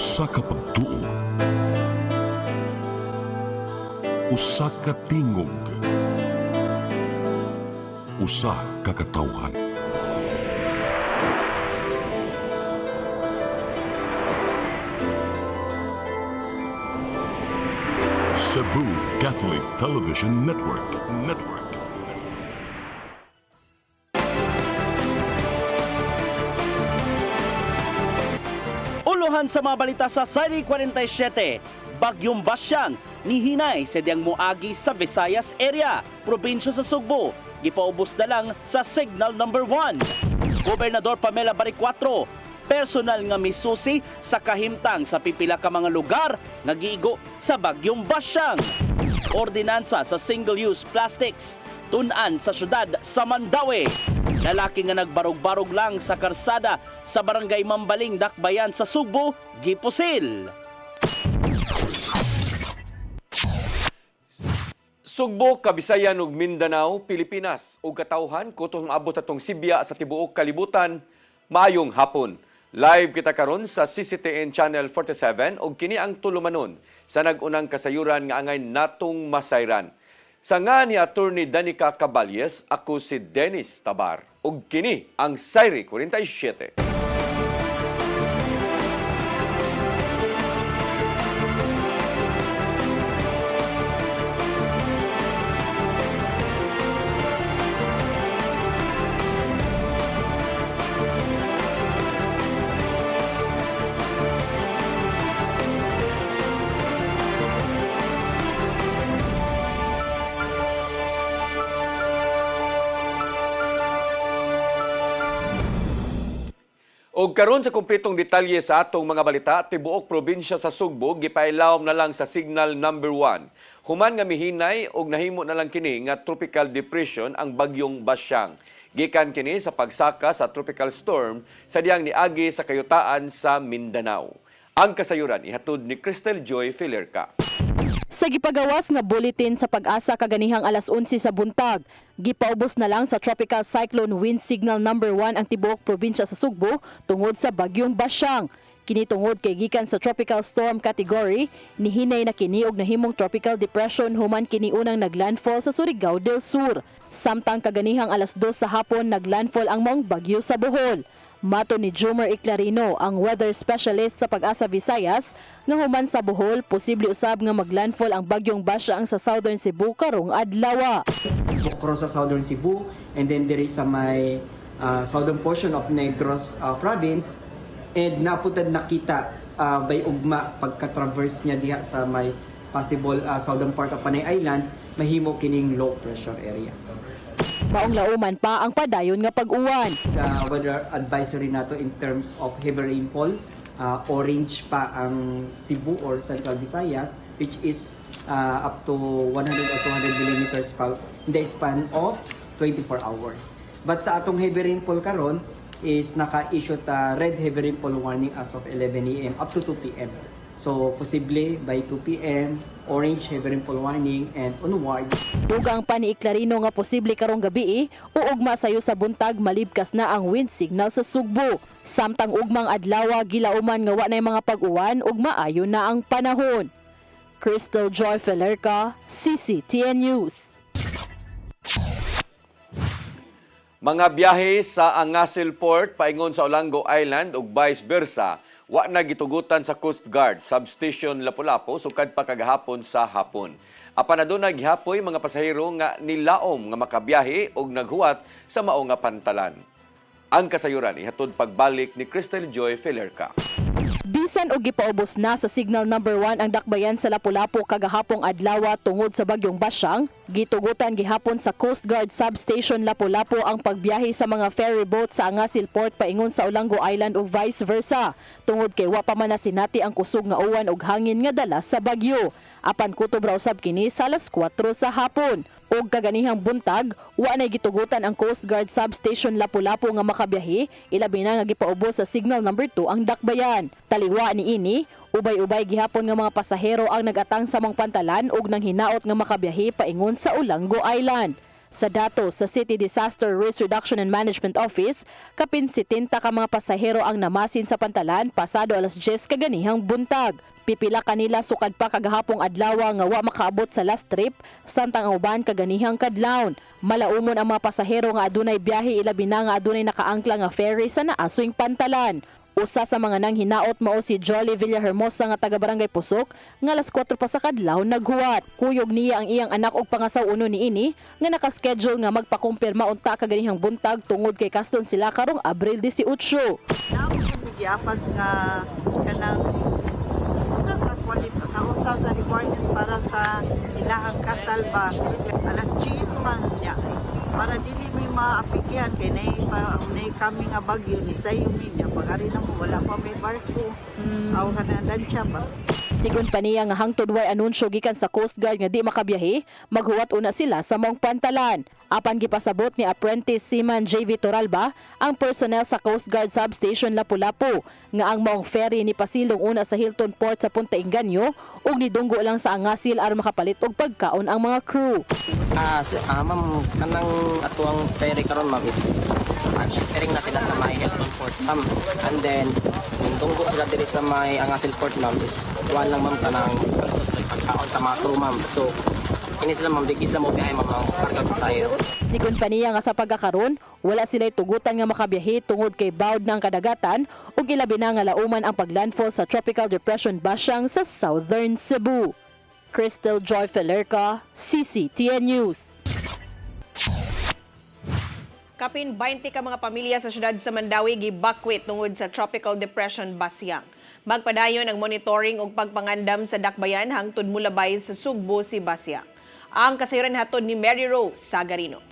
Usa ka pagtuo, usa ka tingog, usa ka katawhan. Cebu Catholic Television Network. Uluhan sa mga balita sa Sari 47, Bagyong Basyang nihinay sa diyang moagi sa Visayas area, probinsya sa Sugbo. Gipaubos na lang sa signal number 1. Gobernador Pamela Barriquatro, personal nga misusi sa kahimtang sa pipila ka mga lugar nga giigo sa Bagyong Basyang. Ordinansa sa single-use plastics tun-an sa syudad sa Mandaue. Lalaki nga nagbarog-barog lang sa karsada sa barangay Mambaling, Dakbayan sa Sugbo, gipusil. Sugbo, Kabisayan ug Mindanao, Pilipinas ug katawhan kutoh maabot atong Sibya sa tibuok kalibutan. Maayong hapon. Live kita karon sa CCTN Channel 47 ug kini ang tulumanon sa nag-unang kasayuran nga angay natong masayran. Sa nga ni Attorney Danica Caballes, ako si Dennis Tabar ug kini ang Sari 47. Og karon sa kumpletong detalye sa atong mga balita, tibuok probinsya sa Sugbo gipailawom na lang sa signal number 1. Human nga mihinay og nahimo na lang kini nga tropical depression ang Bagyong Basyang. Gikan kini sa pagsaka sa tropical storm sa diyang niagi sa kayutaan sa Mindanao. Ang kasayuran ihatod ni Crystal Joy Filerca. Sa gipagawas nga bulletin sa pag-asa kaganihang alas 11 sa buntag, gipaubos na lang sa tropical cyclone wind signal number 1 ang tibuok probinsya sa Sugbo tungod sa Bagyong Basyang. Kini tungod kay gikan sa tropical storm category, nihinay na kini og nahimong tropical depression human kini unang naglandfall sa Surigao del Sur. Samtang kaganihang alas 2 sa hapon naglandfall ang maong bagyo sa Bohol. Mato ni Jomer Iclarino, ang weather specialist sa Pag-asa Visayas, nga human sa Bohol, posible usab nga maglandfall ang Bagyong Basyang sa Southern Cebu karong adlaw. Across sa Southern Cebu, and then there is sa may southern portion of Negros province, and naputad nakita by ugma pagka-traverse niya diha sa may possible southern part of Panay Island, mahimo kining low pressure area. Maong lauman pa ang padayon nga pag-uwan. The weather advisory nato in terms of heavy rainfall, orange pa ang Cebu or Central Visayas, which is up to 100 or 200 millimeters in the span of 24 hours. But sa atong heavy rainfall karon is naka-issue ta red heavy rainfall warning as of 11 AM up to 2 PM. So, posible by 2 PM, orange heavy rainfall warning and onward. Dugang pa ni Iclarino nga posible karong gabi uugma sayo sa buntag malibkas na ang wind signal sa Sugbo. Samtang ugmang adlaw gilauman nga wa nay mga pag-uwan ug maayo na ang panahon. Crystal Joy Filerca, CCTN News. Mga biyahe sa Angasil Port paingon sa Olango Island ug vice versa, wa na gitugutan sa Coast Guard Substation Lapu-Lapu sukad pa kagahapon sa hapon. Apan aduna gihapoy mga pasahero nga nilaom nga makabiyahe ug naghuwat sa mao nga pantalan. Ang kasayuran ihatod pagbalik ni Crystal Joy Filerca. Bisan og gipaubos na sa signal number 1 ang Dakbayan sa Lapu-Lapu kagahapong adlaw tungod sa Bagyong Basyang, gitugutan gihapon sa Coast Guard Substation Lapu-Lapu ang pagbiyahe sa mga ferry boat sa Angasil Port paingon sa Olango Island ug vice versa. Tungod kay wa pa man sinati ang kusog nga uwan ug hangin nga dala sa bagyo. Apan kutob ra usab kini sa alas 4 sa hapon. Og kaganihang buntag, wa nay gitugutan ang Coast Guard Substation Lapu-Lapu nga makabiyahe, ilabi na nga gipaubos sa signal number 2 ang Dakbayan. Taliwa ni ini, ubay-ubay gihapon nga mga pasahero ang nagatang sa mong pantalan ug nang hinaot nga makabiyahe paingon sa Olango Island. Sa datos sa City Disaster Risk Reduction and Management Office, kapin 70 ka mga pasahero ang namasin sa Pantalan pasado alas 10 kaganihang buntag. Pipila kanila sukad pa kagahapong adlaw nga wa makaabot sa last trip samtang ang uban kaganihang kadlawon. Malaumon ang mga pasahero nga adunay biyahe ilabi na nga adunay nakaangkla nga ferry sa naasoing Pantalan. Usa sa mga nang hinaot mao si Jolly Villahermosa nga taga Barangay Pusok nga alas 4 pa sa kadlaw naghuwat. Kuyog niya ang iyang anak og pangasaw uno niini nga nakaschedule nga magpakumpirma unta kaganihang buntag tungod kay kaston sila karong Abril 18. Giapas nga kanang usa sa requirements para sa ilahang kasal ba alas 10 man niya para dili mi maapikyan kay nay kami nga bagyo ni sayo niya pagari na mo wala pa may barko aw kanadan siya ba. Sigon pa niya nga hangtod way anunsyo gikan sa Coast Guard nga di makabiyahe, maghuwat una sila sa maong Pantalan. Apan gipasabot ni Apprentice Seaman JV Toralba ang personnel sa Coast Guard Substation Lapu-Lapu nga ang maong ferry ni pasilong una sa Hilton Port sa Punta Inganyo ug nidunggo lang sa Angasil aron makapalit og pagkaon ang mga crew. Ma'am, kanang atuang ferry karon ma'am is sheltering na sila sa may Hilton Port ma'am. And then, tunggo sila diri sa may Angasil Port ma'am is tuwan lang ma'am kanang pagkaon sa mga crew ma'am. So, ini sila ma'am, digis lang mo biyahe ma'am ang karga pasayo. Sigon pa niya nga sa pagkakaroon, wala sila'y tugutan nga makabiyahe tungod kay bawd ng kadagatan ug ilabi na nga lauman ang paglandfall sa Tropical Depression Basyang sa Southern Cebu. Crystal Joy Felerca, CCTN News. Kapin 20 ka mga pamilya sa syudad sa Mandawi gibakwit tungod sa Tropical Depression Basyang. Magpadayon ang monitoring ug pagpangandam sa dakbayan hangtod mulabay sa Sugbo si Basyang. Ang kasayuran hatod ni Mary Rose Sagarino.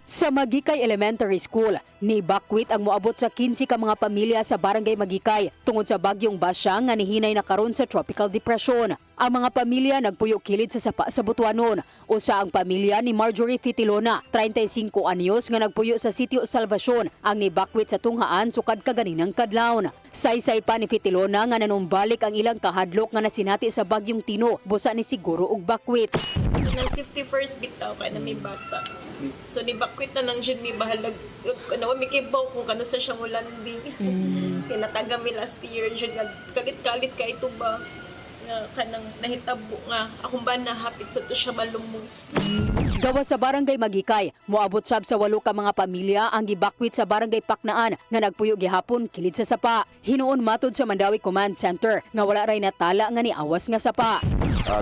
Sa Magikay Elementary School, nibakwit ang moabot sa 15 ka mga pamilya sa Barangay Magikay tungod sa bagyong Basyang nga nihinay na karon sa tropical depression. Ang mga pamilya nagpuyo kilid sa sapa sa Butuanon. Usa ang pamilya ni Marjorie Fitilona, 35 anyos nga nagpuyo sa Sitio Salvacion, ang nibakwit sa tunghaan sukad kaganinang kadlawon. Saysay pa ni Fitilona nga nanumbalik ang ilang kahadlok nga nasinati sa bagyong Tino, busa ni siguro og bakwit. Nang safety first bitaw kay na may bata. So ni bakwit na nang jud mi bahalag ano mi kibaw kung kano sa siyang landing. Kinataga mi last year jud kalit-kalit kay ito ba nga kanang nahitabo nga akong ba nahapit sa to siya malumos. Gawa sa Barangay Magikay, moabot sab sa 8 ka mga pamilya ang gibakwit sa Barangay Paknaan nga nagpuyo gihapon kilid sa sapa. Hinuon matod sa Mandawi Command Center nga wala ray natala nga niawas nga sapa.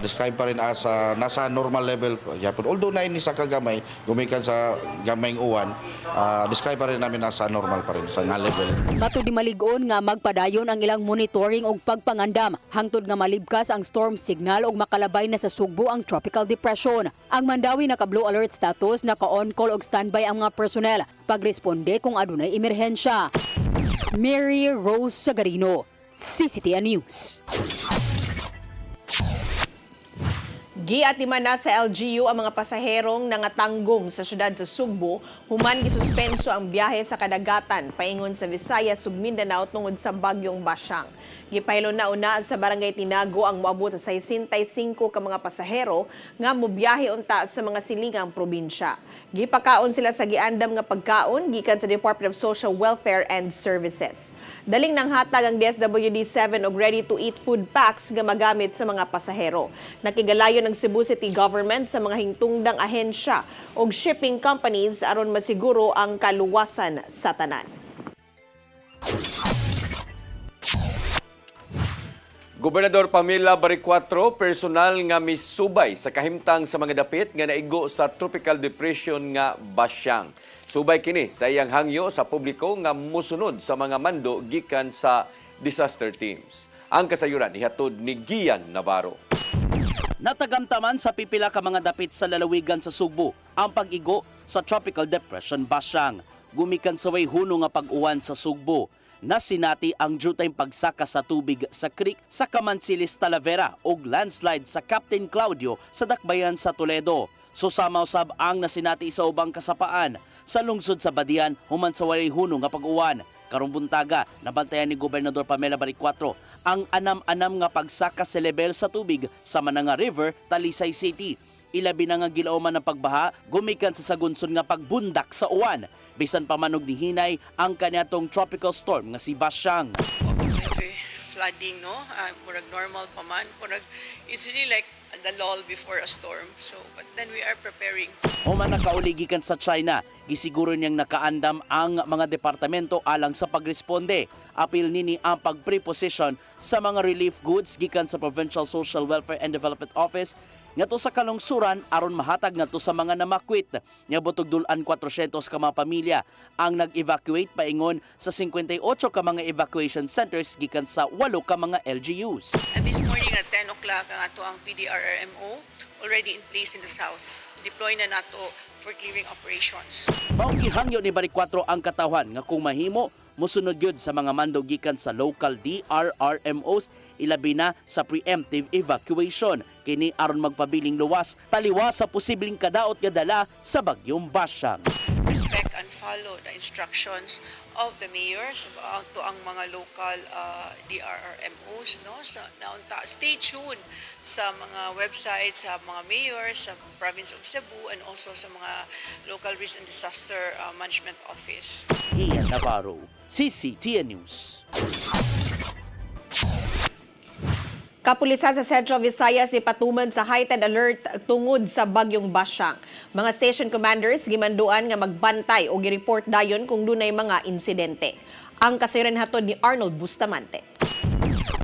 Describe pa rin as nasa normal level yapon. Although na ini sa kagamay, gumikan sa gamayng uwan, describe pa rin namin nasa normal pa rin sa nga level. Matod di maligon nga magpadayon ang ilang monitoring og pagpangandam hangtod nga malibkas ang storm signal og makalabay na sa Sugbo ang tropical depression. Ang Mandawi naka-blue alert status, naka-on call og standby ang mga personnel pagresponde kung adunay emerhensya. Mary Rose Sagarino, CCTN News. Giatiman na sa LGU ang mga pasaherong nangatanggong sa syudad sa Sugbo, human gisuspenso ang biyahe sa kadagatan paingon sa Visayas ug Mindanao tungod sa bagyong Basyang. Gipaylo na una sa Barangay Tinago ang moabot sa 65 ka mga pasahero nga mobiyahe unta sa mga silingang probinsya. Gipakaon sila sa giandam nga pagkaon gikan sa Department of Social Welfare and Services. Daling nang hatag ang DSWD-7 og ready-to-eat food packs nga magamit sa mga pasahero. Nakigalayon ng Cebu City Government sa mga hingtungdang ahensya og shipping companies aron masiguro ang kaluwasan sa tanan. Gobernador Pamela Baricuatro, personal nga misubay sa kahimtang sa mga dapit nga naigo sa tropical depression nga Basyang. Subay kini sa iyang hangyo sa publiko nga musunod sa mga mando gikan sa disaster teams. Ang kasayuran ihatod ni Gian Navarro. Natagamtaman sa pipila ka mga dapit sa lalawigan sa Sugbo ang pag-igo sa tropical depression Basyang. Gumikan sa way huno nga pag-uwan sa Sugbo. Nasinati ang jutay pagsaka sa tubig sa creek sa Camansilis, Talavera ug landslide sa Captain Claudio sa Dakbayan sa Toledo. Susamaw sab ang nasinati sa ubang kasapaan sa lungsod sa Badian human sa walay huno nga pag-uwan. Karong buntaga, nabantayan ni Gobernador Pamela Baricuatro ang anam-anam nga pagsaka sa level sa tubig sa Mananga River, Talisay City. ilabi na nga gilauman ng pagbaha gumikan sa sagunson nga pagbundak sa uwan. Bisan pa manog ni hinay ang kaniadtong tropical storm nga si Basyang. Flooding, no? Murag normal pa man. Murag, it's really like the lull before a storm. So, but then we are preparing. Human nakauligikan sa China, gisiguro niyang nakaandam ang mga departamento alang sa pagresponde. Apil nini ang pag-preposition sa mga relief goods gikan sa Provincial Social Welfare and Development Office ngadto sa kalungsuran aron mahatag ngadto sa mga namakwit. Nya butog dulan 400 ka mga pamilya ang nag-evacuate paingon sa 58 ka mga evacuation centers gikan sa 8 ka mga LGUs. And this morning at 10 o'clock, ang ato ang PDRRMO already in place in the south. Deploy na nato for clearing operations. Maong gihangyo ni Barikwatro ang katawhan nga kung mahimo mosunod gyud sa mga mando gikan sa local DRRMOs ilabi na sa preemptive evacuation kini aron magpabiling luwas taliwa sa posibleng kadaot nga dala sa bagyong Basyang. Respect and follow the instructions of the mayors to ang mga local DRRMOs, no? So, stay tuned sa mga websites sa mga mayors sa province of Cebu and also sa mga local risk and disaster management office. Ian Navarro, CCTN News. Kapulisan sa Central Visayas ipatuman sa heightened alert tungod sa bagyong Basyang. Mga station commanders gimanduan nga magbantay o gireport dayon kung dunay mga insidente. Ang kasiren hatod ni Arnold Bustamante.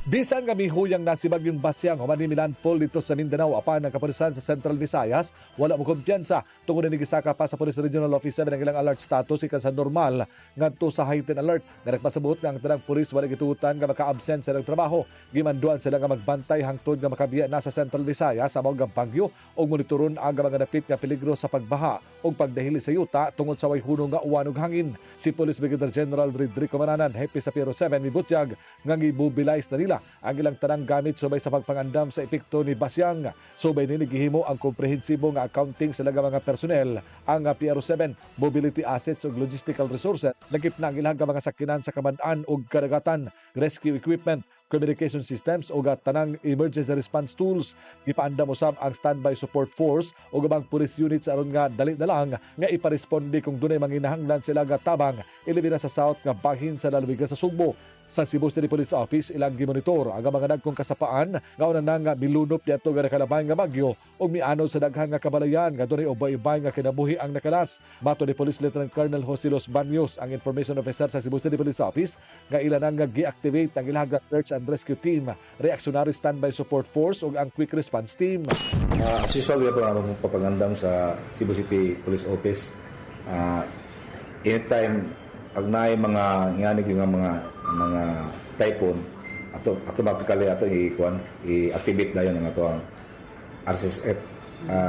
Bisan nga mihuyang na si bagyong Basyang human ni landfall dito sa Mindanao apan ang kapulisan sa Central Visayas wala mo kumpiyansa tungod ni gisaka pa sa Police Regional Office 7 ang ilang alert status ikan sa normal ngadto sa heightened alert nga nagpasabot nga ang tanang pulis wala gituutan nga maka-absent sa trabaho gimanduan sila nga magbantay hangtod nga makabiya na sa Central Visayas sa mga bagyo ug monitoron ang mga dapit nga peligro sa pagbaha ug pagdahili sa yuta tungod sa way hunong nga uwan ug hangin. Si Police Brigadier General Rodrigo Mananan hepe sa Piero 7 mibutyag nga gibubilize na nila ang ilang tanang gamit subay sa pagpangandam sa epekto ni Basyang. Subay nini gihimo ang komprehensibo nga accounting sa laga mga personnel. Ang PR7 mobility assets ug logistical resources lagip na ang ilang mga sakinan sa kaman-an ug kadagatan, rescue equipment, communication systems ug tanang emergency response tools. Gipaandam usab ang standby support force ug ubang police units aron nga dali na lang nga iparesponde kung dunay manginahanglan sila nga tabang ilabi na sa south nga bahin sa lalawigan sa Sugbo. Sa Cebu City Police Office ilang gimonitor ang mga dagkong kasapaan nga una na nga milunop niadto nga nakalabay nga bagyo ug mianod sa daghang nga kabalayan nga dunay ubay-ubay nga kinabuhi ang nakalas. Mato ni Police Lieutenant Colonel Jose Los Baños ang information officer sa Cebu City Police Office nga ilan nga gi-activate ang ilang search and rescue team, reactionary standby support force ug ang quick response team. As usual, we have papagandam sa Cebu City Police Office. Anytime pag naay mga nganig yung mga typhoon automatically ato i-activate dayon ang ato ang RSSF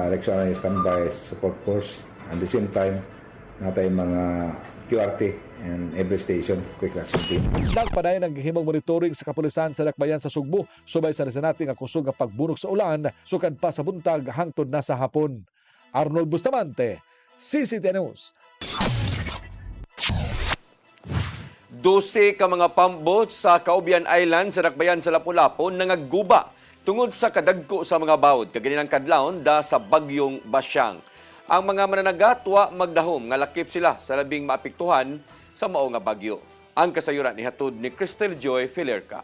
reactionary standby support force and the same time natay mga QRT and every station quick action team. Nagpadayon ang gihimong monitoring sa kapulisan sa Dakbayan sa Sugbo subay sa natin ang kusog nga pagbunog sa ulan sukad pa sa buntag hangtod na sa hapon. Arnold Bustamante, CCTN News. 12 ka mga pambot sa Caubian Island sa Dakbayan sa Lapu-Lapu nangagguba tungod sa kadagko sa mga bawod kaganinang kadlawon da sa bagyong Basyang. Ang mga mananagat wa magdahom nga lakip sila sa labing maapektuhan sa mao nga bagyo. Ang kasayuran nihatod ni Cristel Joy Filerca.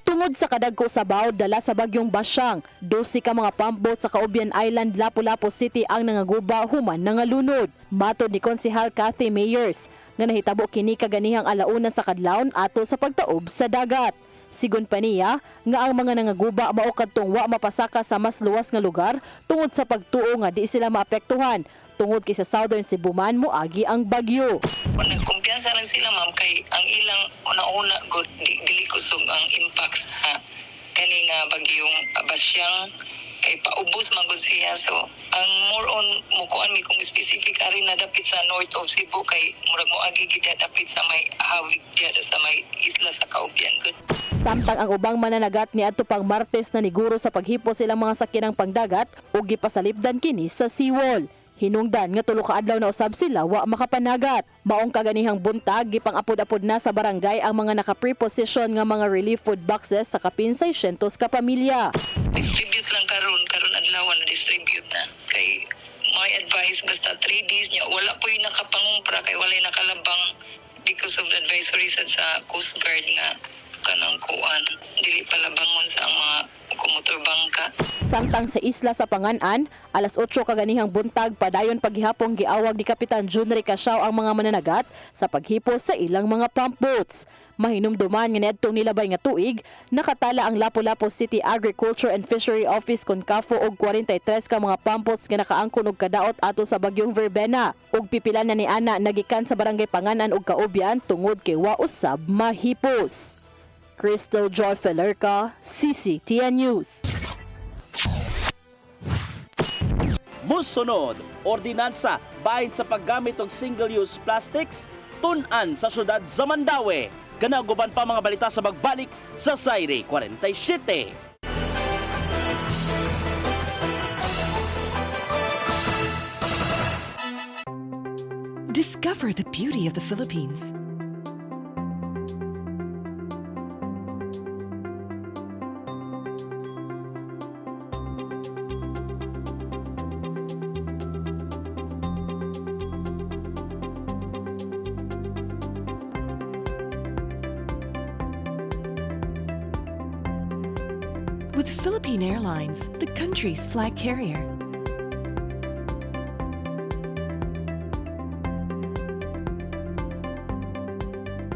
Tungod sa kadagko sa bawod dala sa bagyong Basyang, 12 ka mga pambot sa Caubian Island, Lapu-Lapu City ang nangaguba human nangalunod. Matod ni Konsehal Cathy Mayers nga nahitabo kini kaganihang alauna sa kadlawon ato sa pagtaob sa dagat. Sigon pa niya nga ang mga nangaguba mao kadtong wa mapasaka sa mas luwas nga lugar tungod sa pagtuo nga di sila maapektuhan tungod kay sa Southern Cebu man moagi ang bagyo. Kumpiyansa lang sila ma'am kay ang ilang una-una dili kusog ang impact sa kani nga bagyong Basyang kay paubos man gud siya. So ang more on mukuan mi kung specifically na dapit sa north of Cebu kay murag moagi gid dapit sa may hawig diya sa may isla sa Caubian gud. Samtang ang ubang mananagat ni adto pang Martes na niguro sa paghipo silang mga sakinang pangdagat ug gipasalipdan kini sa seawall. Hinungdan nga tulo ka adlaw na usab sila wa makapanagat. Maong kaganihang buntag gipang-apod-apod na sa barangay ang mga naka-preposition nga mga relief food boxes sa kapin 600 ka pamilya. Distribute lang karon adlaw na distribute na. Kay my advice basta 3 days niya wala po yung nakapangumpra kay wala nakalabang because of the advisory sa Coast Guard nga kanang kuan dili pala bangon sa mga kumotor bangka. Samtang sa isla sa Panganan, alas 8 kaganihang buntag padayon paghihapong giawag ni Kapitan Junry Casiao ang mga mananagat sa paghipo sa ilang mga pump boats. Mahinumduman nga niadtong nilabay nga tuig, nakatala ang Lapu-Lapu City Agriculture and Fishery Office Concafo og 43 ka mga pump boats nga nakaangkon og kadaot ato sa bagyong Verbena. Ug pipila na ni ana nagikan sa barangay Panganan ug Kaobyan tungod kay wa usab mahipos. Crystal Joy Felerca, CCTN News. Musunod, ordinansa bahin sa paggamit og single-use plastics tun-an sa syudad sa Mandaue. Kanaguban pa mga balita sa magbalik sa Sayri 47. Discover the beauty of the Philippines. With Philippine Airlines, the country's flag carrier.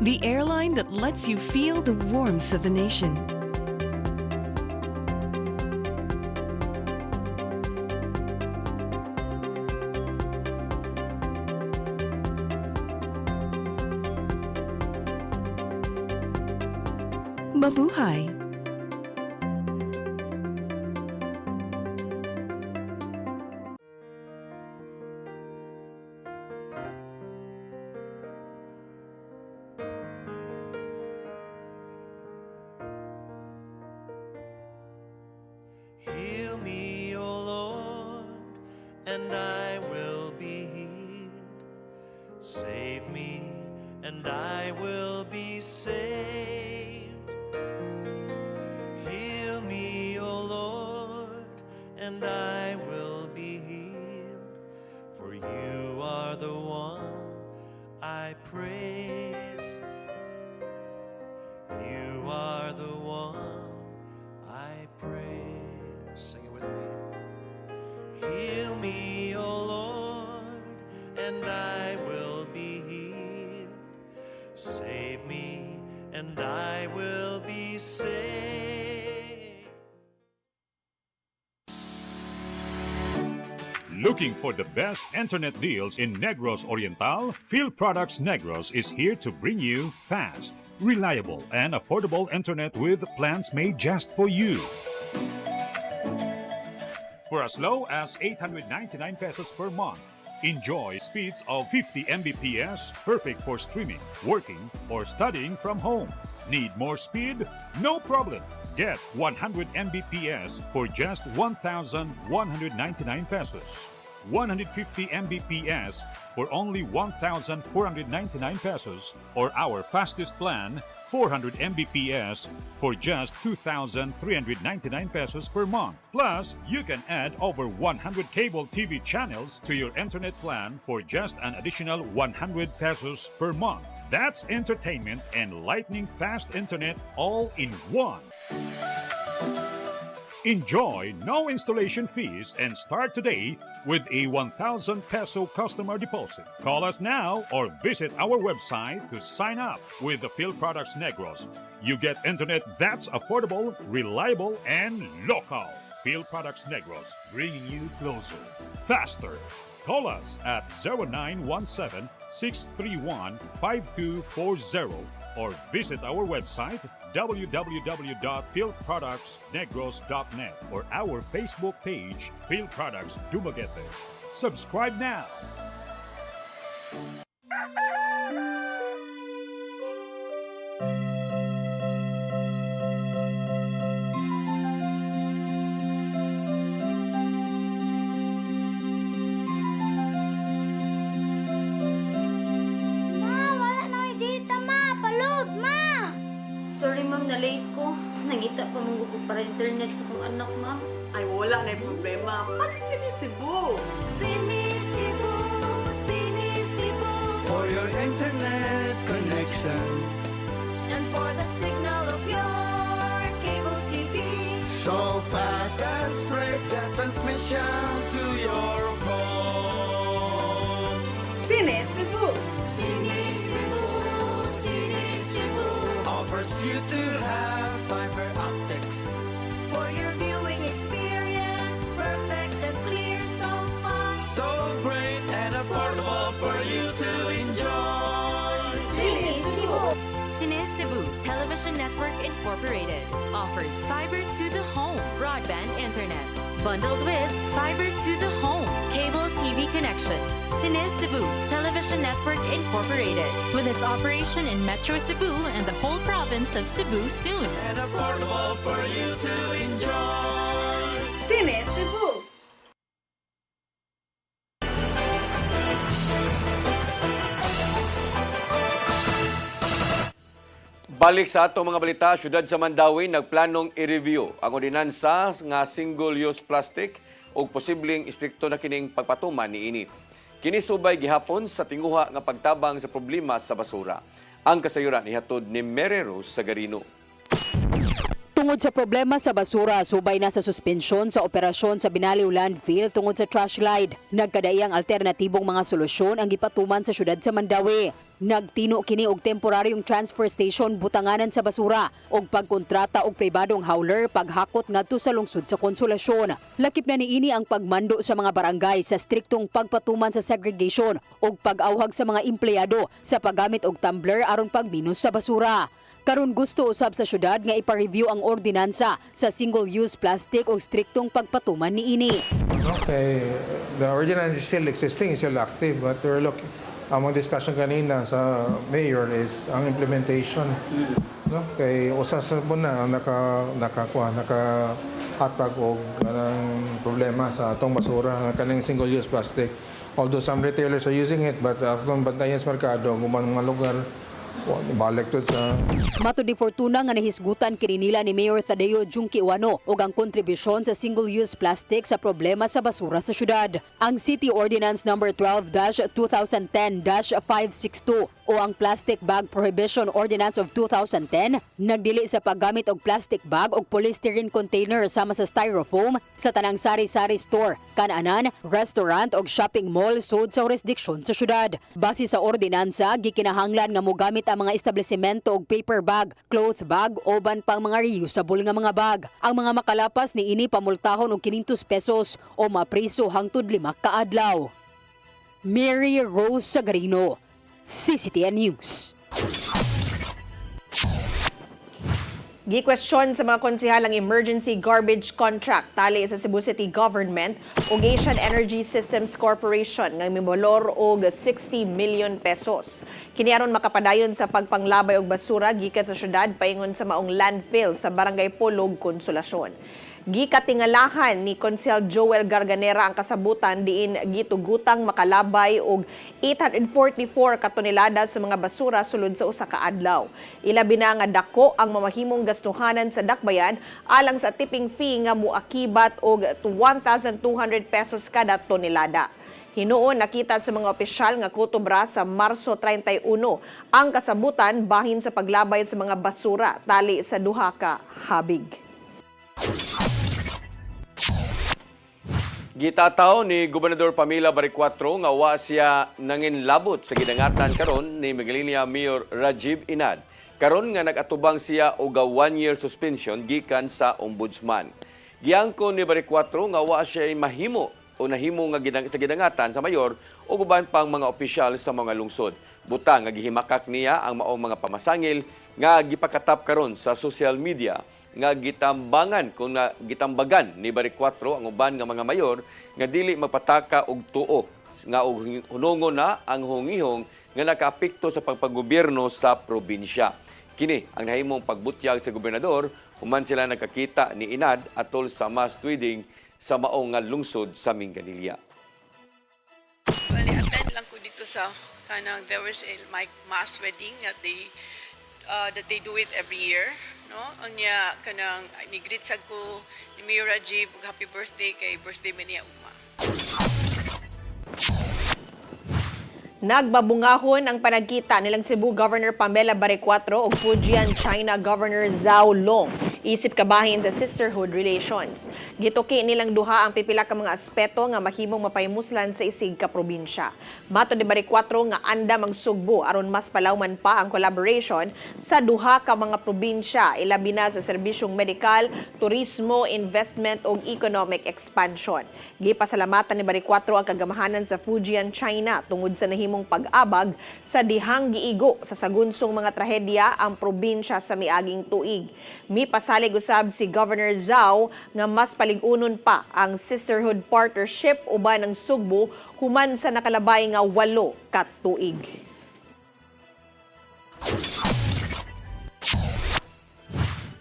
The airline that lets you feel the warmth of the nation. Mabuhay! Heal me, O Lord, and I will be healed. Save me, and I will be saved. Heal me, O Lord, and I will be healed. For you are the one I praise. You are the one I praise. Sing it with me. Heal me, O Lord, and I will be healed. Save me, and I will be saved. Looking for the best internet deals in Negros Oriental? Field Products Negros is here to bring you fast, reliable, and affordable internet with plans made just for you. For as low as 899 pesos per month, enjoy speeds of 50 Mbps, perfect for streaming, working, or studying from home. Need more speed? No problem. Get 100 Mbps for just 1,199 pesos. 150 Mbps for only 1,499 pesos, or our fastest plan, 400 Mbps for just 2,399 pesos per month. Plus, you can add over 100 cable TV channels to your internet plan for just an additional 100 pesos per month. That's entertainment and lightning fast internet all in one. Enjoy no installation fees and start today with a 1,000 peso customer deposit. Call us now or visit our website to sign up with the Field Products Negros. You get internet that's affordable, reliable, and local. Field Products Negros, bringing you closer, faster. Call us at 0917-631-5240 or visit our website www.fieldproductsnegros.net or our Facebook page, Field Products Dumaguete. Subscribe now. mangita pa mong ko para internet sa kong anak, ma'am. Ay, wala na yung problema. Pag Sinisibu! Sinisibu, Sinisibu. For your internet connection. And for the signal of your cable TV. So fast and straight, that transmission to your home. Sinisibu! Sinisibu, Sinisibu. Offers you to have fiber optics. For your viewing experience, perfect and clear, so fine. So great and affordable for you to enjoy. Cine Cebu Television Network Incorporated offers fiber to the home broadband internet bundled with fiber to the home cable TV connection. Cine Cebu Television Network Incorporated with its operation in Metro Cebu and the whole province of Cebu soon. And affordable for you to enjoy. Sinisibu! Balik sa atong mga balita, syudad sa Mandawi nagplanong i-review ang ordinansa nga single-use plastic o posibleng istrikto na kining pagpatuman ni ini. Kini subay gihapon sa tinguha nga pagtabang sa problema sa basura. Ang kasayuran ihatod ni Mary Rose Sagarino. Tungod sa problema sa basura, subay na sa suspensyon sa operasyon sa Binaliw Landfill tungod sa trash slide. Nagkadaiyang alternatibong mga solusyon ang gipatuman sa syudad sa Mandawi. Nagtino kini og temporaryong transfer station butanganan sa basura og pagkontrata og pribadong hauler paghakot ngadto sa lungsod sa Konsolasyon. Lakip na niini ang pagmando sa mga barangay sa striktong pagpatuman sa segregation og pag-awhag sa mga empleyado sa paggamit og tumbler aron pagminos sa basura. Karon gusto usab sa syudad nga ipa-review ang ordinansa sa single-use plastic o striktong pagpatuman niini. Okay, the ordinance is still existing, is still active, but we're looking. Ang mga discussion kanina sa mayor is ang implementation. No? Kay usa sa na nakahatag og ang problema sa atong basura nga kaning single-use plastic. Although some retailers are using it, but atong bantayan sa merkado, guman mga lugar balik to sa Matud ni Fortuna nga nahisgutan kini nila ni Mayor Tadeo Junquiuano og ang kontribusyon sa single-use plastic sa problema sa basura sa syudad. Ang City Ordinance number 12-2010-562 o ang Plastic Bag Prohibition Ordinance of 2010 nagdili sa paggamit og plastic bag og polystyrene container sama sa styrofoam sa tanang sari-sari store, kananan, restaurant og shopping mall sud sa jurisdiksyon sa syudad. Base sa ordinansa, gikinahanglan nga mogamit ang mga establishmento og paper bag, cloth bag oban pang mga reusable nga mga bag. Ang mga makalapas ni ini pamultahon og 500 pesos o mapriso hangtod 5 ka adlaw. Mary Rose Sagarino, CCTN News. Gi-question sa mga konsehal ang emergency garbage contract tali sa Cebu City Government ug Asian Energy Systems Corporation nga mibolor og 60 million pesos. Kini aron makapadayon sa pagpanglabay og basura gikan sa syudad paingon sa maong landfill sa Barangay Polog, Konsolasyon. Gikatingalahan ni Konsehal Joel Garganera ang kasabutan diin gitugutang makalabay og 844 ka tonelada sa mga basura sulod sa usa ka adlaw. Ilabi na nga dako ang mamahimong gastuhanan sa dakbayan alang sa tipping fee nga moakibat og 1,200 pesos kada tonelada. Hinuon nakita sa mga opisyal nga kutubra sa Marso 31 ang kasabutan bahin sa paglabay sa mga basura tali sa duha ka habig. Gitataw ni Gobernador Pamela Baricuatro nga wa siya nanginlabot sa gidangatan karon ni Magdalena Mayor Rajiv Inad. Karon nga nagatubang siya og 1-year suspension gikan sa ombudsman. Giangko ni Baricuatro nga wa siya mahimo o nahimo nga sa gidangatan sa mayor o uban pang mga opisyal sa mga lungsod. Butang nga gihimakak niya ang maong mga pamasangil nga gipakatap karon sa social media nga gitambangan kung na gitambagan ni Baricuatro ang uban nga mga mayor nga dili magpataka og tuo nga hunungon na ang hungihong nga nakaapekto sa pagpagobyerno sa probinsya. Kini ang nahimong pagbutyag sa gobernador human sila nagkakita ni Inad atol sa mass tweeding sa maong nga lungsod sa Minganilla. Well, attend lang ko dito sa kanang there was a mass wedding at the that they do it every year, no? Unya kanang ni greet sad ko ni Mayor Rajiv ug happy birthday kay birthday man niya ugma. Nagbabungahon ang panagkita nilang Cebu Governor Pamela Barecuatro ug Fujian China Governor Zhao Long isip kabahin sa sisterhood relations. Gituki nilang duha ang pipila ka mga aspeto nga mahimong mapaymuslan sa isig ka probinsya. Mato ni Barecuatro nga anda magsugbo aron mas palawman pa ang collaboration sa duha ka mga probinsya ilabi na sa serbisyong medikal, turismo, investment ug economic expansion. Gipasalamatan ni Barecuatro ang kagamahanan sa Fujian China tungod sa nahimong pag-abag sa dihang giigo sa sagunsong mga trahedya ang probinsya sa miaging tuig. Mipasalig usab si Governor Zhao nga mas paligunon pa ang sisterhood partnership uban ng Sugbo human sa nakalabay nga 8 ka tuig.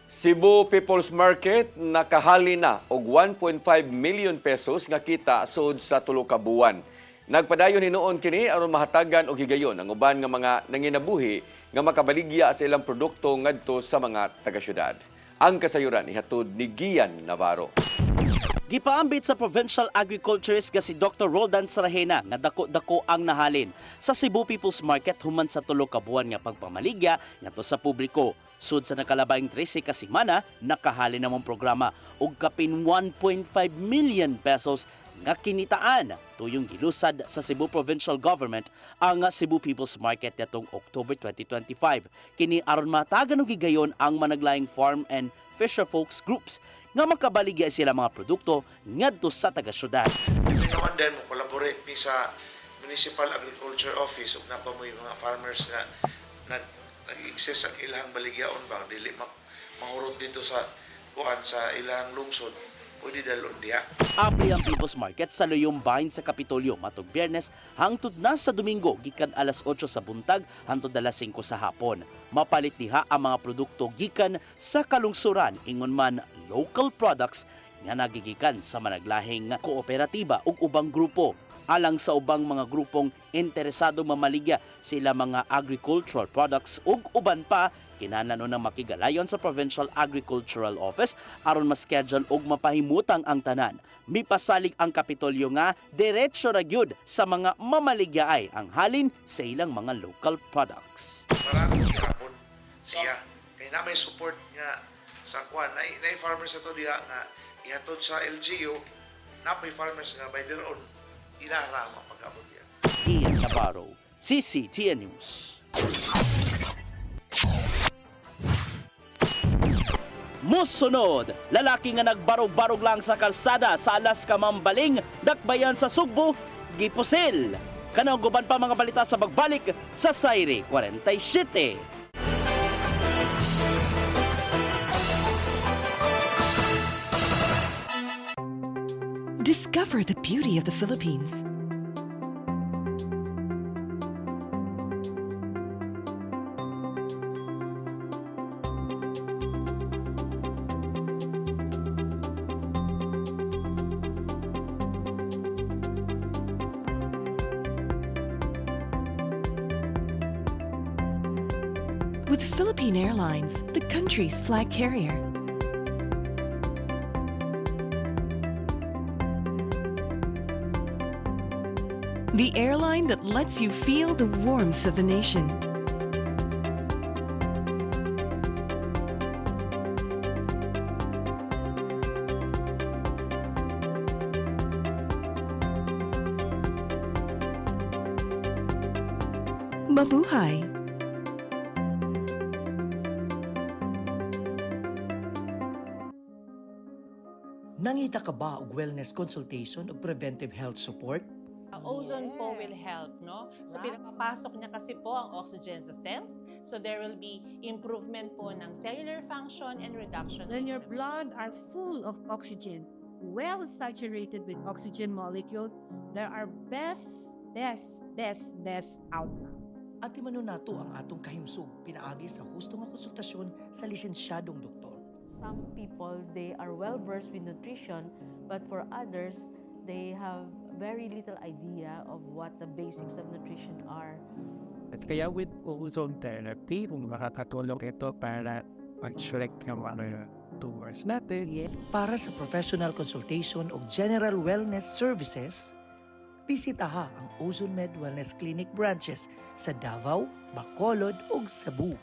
Cebu People's Market nakahali na og 1.5 million pesos nga kita sud sa tulo ka buwan. Nagpadayon hinuon kini aron mahatagan og higayon ang uban nga mga nanginabuhi nga makabaligya sa ilang produkto ngadto sa mga taga-syudad. Ang kasayuran ihatod ni Gian Navarro. Gipaambit sa provincial agriculturist nga si Dr. Roldan Sarahena nga dako-dako ang nahalin sa Cebu People's Market human sa tulo ka buwan nga pagpamaligya ngadto sa publiko. Sud sa nakalabaing 13 ka semana, nakahali namang programa og kapin 1.5 million pesos nga kinitaan tuyong gilusad sa Cebu Provincial Government ang Cebu People's Market nitong October 2025. Kini aron matagan og gigayon ang managlaing farm and fisher folks groups nga makabaligya sila mga produkto ngadto sa taga-syudad. Naman din mo collaborate mi sa Municipal Agriculture Office ug napamoy mga farmers nga nag-access ang ilang baligyaon bang dili mahurot dito sa kuan sa ilang lungsod. Pwede dalon diya. Abri ang People's Market sa Luyong Bahin sa Kapitolyo matog Biyernes hangtod na sa Domingo gikan alas 8 sa buntag hangtod alas 5 sa hapon. Mapalit diha ang mga produkto gikan sa kalungsuran ingon man local products nga nagigikan sa managlahing kooperatiba ug ubang grupo. Alang sa ubang mga grupong interesado mamaligya sila mga agricultural products ug uban pa kinahanglan nang makigalayon sa Provincial Agricultural Office aron ma-schedule ug mapahimutang ang tanan. Mipasalig ang Kapitolyo nga diretso ra gyud sa mga mamaligyaay ang halin sa ilang mga local products. Maraming gihapon siya kay na may support nga sa kuan na farmers ato diha nga ihatod sa LGU napay farmers nga by their own ilara mapag-abot yan. Ian Navarro, CCTN News. Musunod, lalaki nga nagbarog-barog lang sa kalsada sa alas Kamambaling, dakbayan sa Sugbo, gipusil. Kanang guban pa mga balita sa pagbalik sa Sairi 47. Discover the beauty of the Philippines. With Philippine Airlines, the country's flag carrier. The airline that lets you feel the warmth of the nation. Mabuhay! Nangita ka ba og wellness consultation ug preventive health support? Ozone po will help, no? So pinapapasok niya kasi po ang oxygen sa cells. So there will be improvement po ng cellular function and reduction. When your blood are full of oxygen, well saturated with oxygen molecule, there are best outcome. At imano nato ang atong kahimsog pinaagi sa husto nga konsultasyon sa lisensyadong doktor. Some people, they are well versed with nutrition, but for others, they have very little idea of what the basics of nutrition are. Kaya with ozone therapy, makakatulong ito para mag-shrink yung mga tumors natin. Para sa professional consultation o general wellness services, bisitaha ang Ozone Med Wellness Clinic branches sa Davao, Bacolod ug Cebu.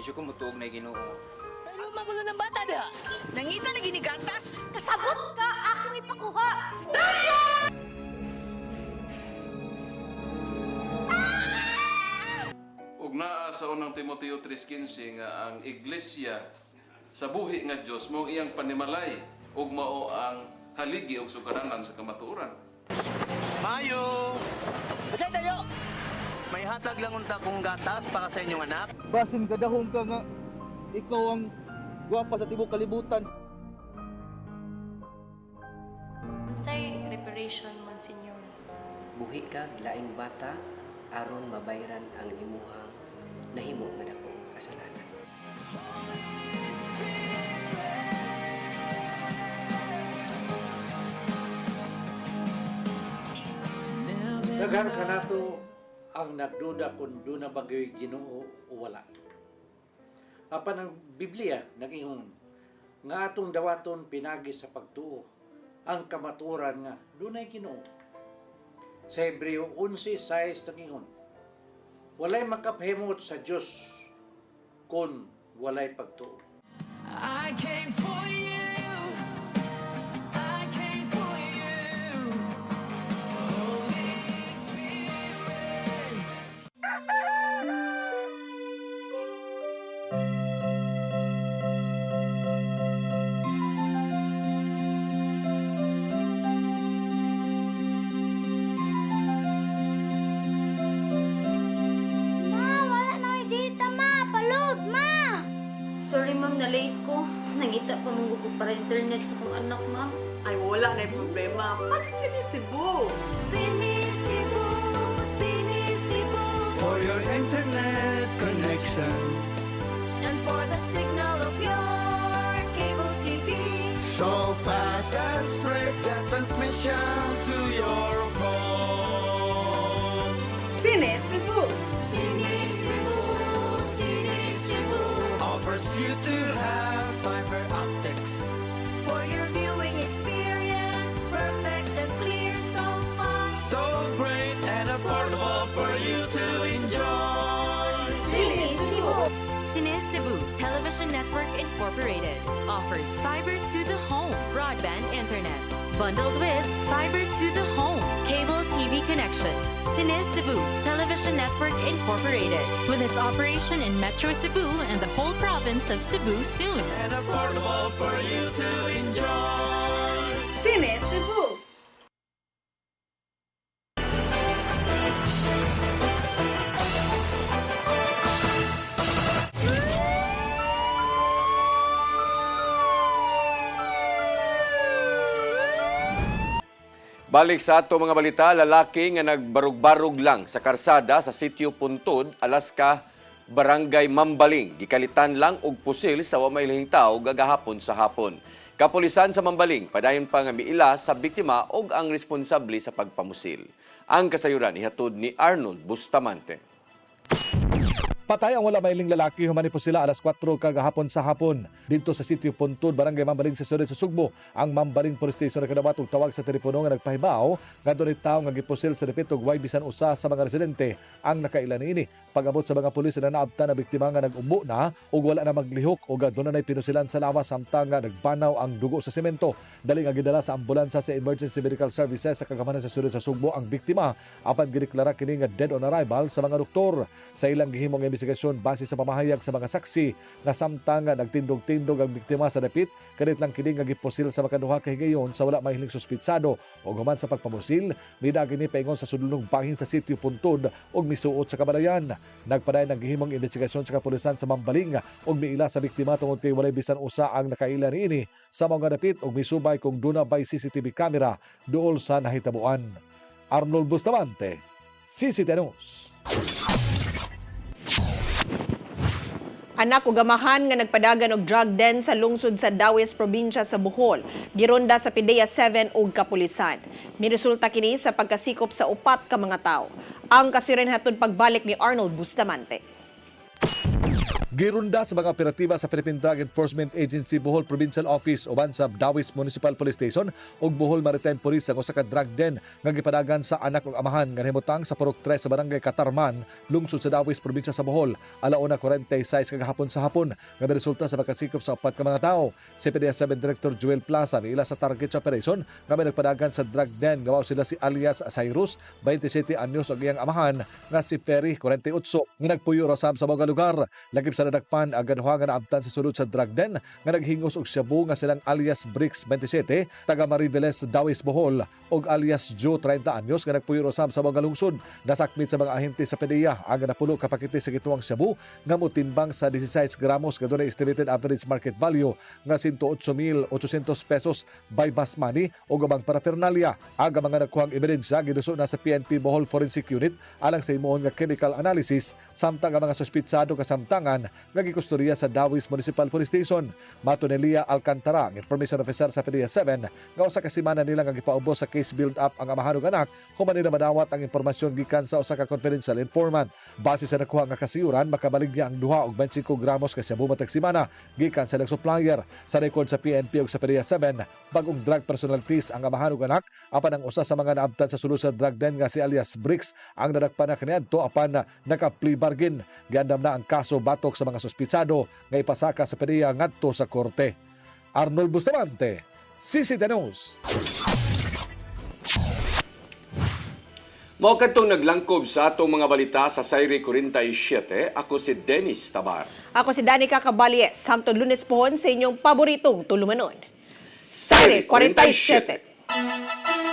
Di ko mutuog na Ginoo. Pero magulo ng bata da. Nangita lagi ni gatas. Kasabot ka akong ipakuha. Ug naa sa unang Timoteo 3:15 nga ang iglesia sa buhi nga Dios mao iyang panimalay ug mao ang haligi ug sugaranan sa kamatuoran. Mayo! Kasi tayo! May hatag lang unta kong gatas para sa inyong anak. Basin kadahong ka nga ikaw ang gwapa sa tibok kalibutan. Unsay reparation, Monsignor? Buhi kag laing bata aron mabayran ang imuhang nahimo nga dakong kasalanan. Daghan kanato ang nagduda kung doon na bagay Ginoo o wala. Apan ang Biblia nag-ingon nga atong dawaton pinagi sa pagtuo ang kamaturan nga doon ay Ginoo. Sa Hebreo 11:6 nag-ingon, walay makapahimot sa Dios kung walay pagtuo. I came for you. I came for you. makita pa mong ko para internet sa kong anak, ma'am. Ay, wala na yung problema. Pag sinisibo. Sinisibo, sinisibo. For your internet connection. And for the signal of your cable TV. So fast and straight, the transmission to your home. Sinisibo. Sinisibo, sinisibo. Offers you to have fiber optics. For your viewing experience, perfect and clear so fast. So great and affordable for you to enjoy. Sinisibo. Cine Cebu Television Network Incorporated offers fiber to the home broadband internet bundled with fiber to the home cable TV connection. Cine Cebu Television Network Incorporated with its operation in Metro Cebu and the whole province of Cebu soon. And affordable for you to enjoy. Sinisibo. Balik sa ato mga balita, lalaki nga nagbarug-barug lang sa karsada sa sitio Puntod, Alaska, Barangay Mambaling. Gikalitan lang og pusil sa wa mailahing tao gagahapon sa hapon. Kapulisan sa Mambaling, padayon pa nga miila sa biktima og ang responsable sa pagpamusil. Ang kasayuran ihatod ni Arnold Bustamante. Patay ang wala mailing lalaki human po sila alas 4 kagahapon sa hapon dito sa sitio Puntod, Barangay Mambaling sa Siyudad sa Sugbo. Ang Mambaling Police Station nakadawat og tawag sa telepono nga nagpahibaw nga dunay tawo nga gipusil sa dapit og way bisan usa sa mga residente ang nakailan niini. Pag-abot sa mga pulis na naabtan na biktima nga nag-umbo na ug wala na maglihok ug dunay pinusilan sa lawas samtang nga nagbanaw ang dugo sa semento. Dali nga gidala sa ambulansya sa Emergency Medical Services sa kagamanan sa Siyudad sa Sugbo ang biktima apan gideklara kini nga dead on arrival sa mga doktor. Sa ilang gihimong investigasyon base sa pamahayag sa mga saksi nga samtang nagtindog-tindog ang biktima sa dapit, kadit lang kini nga gipusil sa makaduha ka higayon sa wala mahiling suspitsado ug human sa pagpamusil mida kini paingon sa sudlong bahin sa sitio Puntod ug misuot sa kabalayan. Nagpadayon ang gihimong investigasyon sa kapulisan sa Mambaling ug miila sa biktima tungod kay walay bisan usa ang nakaila niini sa mga dapit ug misubay kung duna bay CCTV camera duol sa nahitabuan. Arnold Bustamante, CCTV News. Anak ug amahan nga nagpadagan og drug den sa lungsod sa Dawes probinsya sa Bohol. Gironda sa PDEA 7 ug kapulisan. Miresulta kini sa pagkasikop sa upat ka mga tawo. Ang kasiren hatod pagbalik ni Arnold Bustamante. Girunda sa mga operatiba sa Philippine Drug Enforcement Agency Bohol Provincial Office uban sa Dawes Municipal Police Station ug Bohol Maritime Police ang usa ka drug den nga gipadagan sa anak ug amahan nga nahimutang sa Purok 3 sa Barangay Katarman, lungsod sa Dawes Probinsya sa Bohol. Alauna 46 kagahapon sa hapon nga resulta sa pagkasikop sa upat ka mga tawo. Si PDEA 7 Director Joel Plaza miila sa target sa operation nga may nagpadagan sa drug den nga sila si alias Cyrus, 27 anyos ug iyang amahan nga si Ferry, 48 nga nagpuyo rasab sa mga lugar. Lagip sa nadakpan ang gaduha nga naabtan sa sulod sa drug den nga naghingos og shabu nga silang alias Bricks 27 taga Mariveles Dawes Bohol og alias Joe 30 anyos nga nagpuyo usab sa mga lungsod. Nasakmit sa mga ahente sa PDEA ang napulo ka pakete sa gituang shabu nga motimbang sa 16 gramos nga dunay estimated average market value nga 108,800 pesos by bus money o gabang paraphernalia. Aga mga nagkuhang ebidensya giduso na sa PNP Bohol Forensic Unit alang sa himuon nga chemical analysis samtang ang mga suspitsado kasamtangan nga gikustodiya sa Dawes Municipal Police Station. Mato ni Lia Alcantara, ang information officer sa PDEA 7, nga usa ka semana nila nga gipaubos sa case build-up ang amahan ug anak human nila madawat ang impormasyon gikan sa usa ka confidential informant. Base sa nakuha nga kasiyuran, makabaligya ang 2 og 25 gramos ka shabu matag semana gikan sa ilang supplier. Sa record sa PNP ug sa PDEA 7, bagong drug personalities ang amahan ug anak apan ang usa sa mga naabtan sa sulod sa drug den nga si alias Bricks ang nadakpan na kaniadto apan naka-plea bargain. Giandam na ang kaso batok sa mga suspitsado nga ipasaka sa PDEA ngadto sa korte. Arnold Bustamante, CCTV News. Mao kadtong naglangkob sa atong mga balita sa Sayri 47, ako si Dennis Tabar. Ako si Danica Caballes, samtong Lunes pohon sa inyong paboritong tulumanon. Sayri 47.